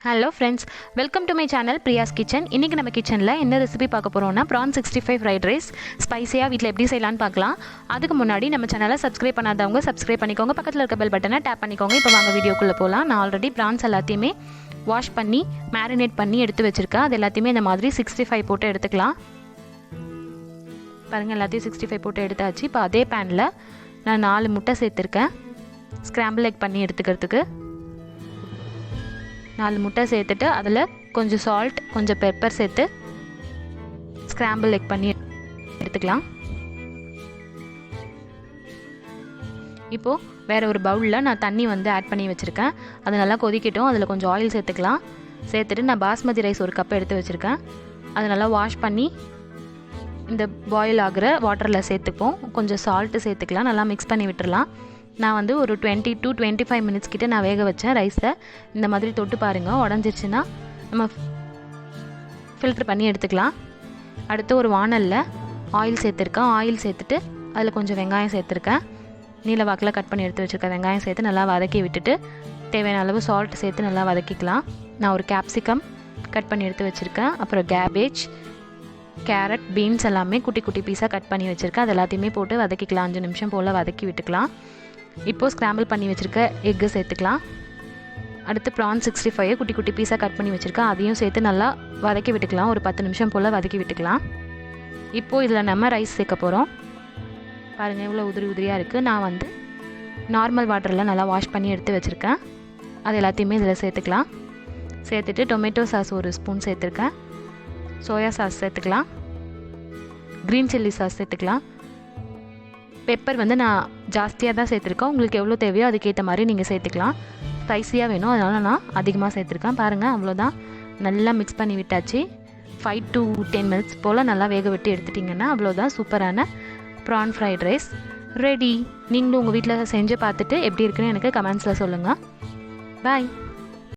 Hello friends, welcome to my channel Priya's kitchen. இன்றைக்கி நம்ம கிச்சனில் என்ன ரெசிபி பார்க்க போகிறோம்னா ப்ரான் 65 ஃப்ரைட் ரைஸ் ஸ்பைஸியாக வீட்டில் எப்படி செய்யலான்னு பார்க்கலாம். அதுக்கு முன்னாடி நம்ம சேனலை சப்ஸ்கிரைப் பண்ணாதவங்க சப்ஸ்கிரைப் பண்ணிக்கோங்க, பக்கத்தில் இருக்க பெல் பட்டனை டேப் பண்ணிக்கோங்க. இப்போ வாங்க வீடியோக்குள்ளே போகலாம். நான் ஆல்ரெடி ப்ரான்ஸ் எல்லாத்தையுமே வாஷ் பண்ணி மேரினேட் பண்ணி எடுத்து வச்சுருக்கேன். அது எல்லாத்தையுமே இந்த மாதிரி 65 போட்டு எடுத்துக்கலாம். பாருங்கள், எல்லாத்தையும் 65 போட்டு எடுத்தாச்சு. இப்போ அதே பேனில் நான் 4 முட்டை சேர்த்துருக்கேன் ஸ்க்ராம்பிள் எக் பண்ணி எடுத்துக்கிறதுக்கு. 4 முட்டை சேர்த்துட்டு அதில் கொஞ்சம் சால்ட், கொஞ்சம் பெப்பர் சேர்த்து ஸ்க்ராம்பிள் எக் பண்ணி எடுத்துக்கலாம். இப்போது வேறு ஒரு பவுலில் நான் தண்ணி ஆட் பண்ணி வச்சுருக்கேன். அது நல்லா கொதிக்கட்டும். அதில் கொஞ்சம் ஆயில் சேர்த்துக்கலாம். சேர்த்துட்டு நான் பாஸ்மதி ரைஸ் 1 கப் எடுத்து வச்சுருக்கேன். அதை நல்லா வாஷ் பண்ணி இந்த பாயில் ஆகிற வாட்டரில் சேர்த்துப்போம். கொஞ்சம் சால்ட்டு சேர்த்துக்கலாம். நல்லா மிக்ஸ் பண்ணி விட்டுடலாம். நான் ஒரு 20 to 25 மினிட்ஸ் கிட்ட நான் வேக வச்சேன் ரைஸை. இந்த மாதிரி தொட்டு பாருங்கள், உடஞ்சிருச்சுன்னா நம்ம ஃபில்ட்ரு பண்ணி எடுத்துக்கலாம். அடுத்து ஒரு வானலில் ஆயில் சேர்த்துருக்கேன். ஆயில் சேர்த்துட்டு அதில் கொஞ்சம் வெங்காயம் சேர்த்துருக்கேன். நீல வாக்கில் கட் பண்ணி எடுத்து வச்சுருக்கேன். வெங்காயம் சேர்த்து நல்லா வதக்கி விட்டுட்டு தேவையான அளவு சால்ட் சேர்த்து நல்லா வதக்கிக்கலாம். நான் ஒரு கேப்சிகம் கட் பண்ணி எடுத்து வச்சுருக்கேன். அப்புறம் கேபேஜ், கேரட், பீன்ஸ் எல்லாமே குட்டி குட்டி பீஸாக கட் பண்ணி வச்சுருக்கேன். அது எல்லாத்தையுமே போட்டு வதக்கிக்கலாம். 5 நிமிஷம் போல் வதக்கி விட்டுக்கலாம். இப்போது ஸ்க்ராம்பிள் பண்ணி வச்சுருக்க எக்கு சேர்த்துக்கலாம். அடுத்து ப்ரான் 65 குட்டி குட்டி பீஸாக கட் பண்ணி வச்சுருக்கேன். அதையும் சேர்த்து நல்லா வதக்கி விட்டுக்கலாம். ஒரு 10 நிமிஷம் போல் வதக்கி விட்டுக்கலாம். இப்போது இதில் நம்ம ரைஸ் சேர்க்க போகிறோம். பாருங்கள், இவ்வளோ உதிரி உதிரியாக இருக்குது. நான் நார்மல் வாட்டரில் நல்லா வாஷ் பண்ணி எடுத்து வச்சுருக்கேன். அது எல்லாத்தையுமே இதில் சேர்த்துக்கலாம். சேர்த்துட்டு டொமேட்டோ சாஸ் 1 ஸ்பூன் சேர்த்துருக்கேன். சோயா சாஸ் சேர்த்துக்கலாம். க்ரீன் சில்லி சாஸ் சேர்த்துக்கலாம். பெப்பர் நான் ஜாஸ்தியாக தான் சேர்த்துருக்கேன். உங்களுக்கு எவ்வளோ தேவையோ அதுக்கேற்ற மாதிரி நீங்கள் சேர்த்துக்கலாம். ஸ்பைஸியாக வேணும், அதனால் நான் அதிகமாக சேர்த்துருக்கேன். பாருங்கள், அவ்வளோதான். நல்லா மிக்ஸ் பண்ணி விட்டாச்சு. 5 to 10 மினிட்ஸ் போல் நல்லா வேக விட்டு எடுத்துட்டிங்கன்னா அவ்வளோதான், சூப்பரான ப்ரான் ஃப்ரைட் ரைஸ் ரெடி. நீங்களும் உங்கள் வீட்டில் செஞ்சு பார்த்துட்டு எப்படி இருக்குன்னு எனக்கு கமெண்ட்ஸில் சொல்லுங்கள். பாய்.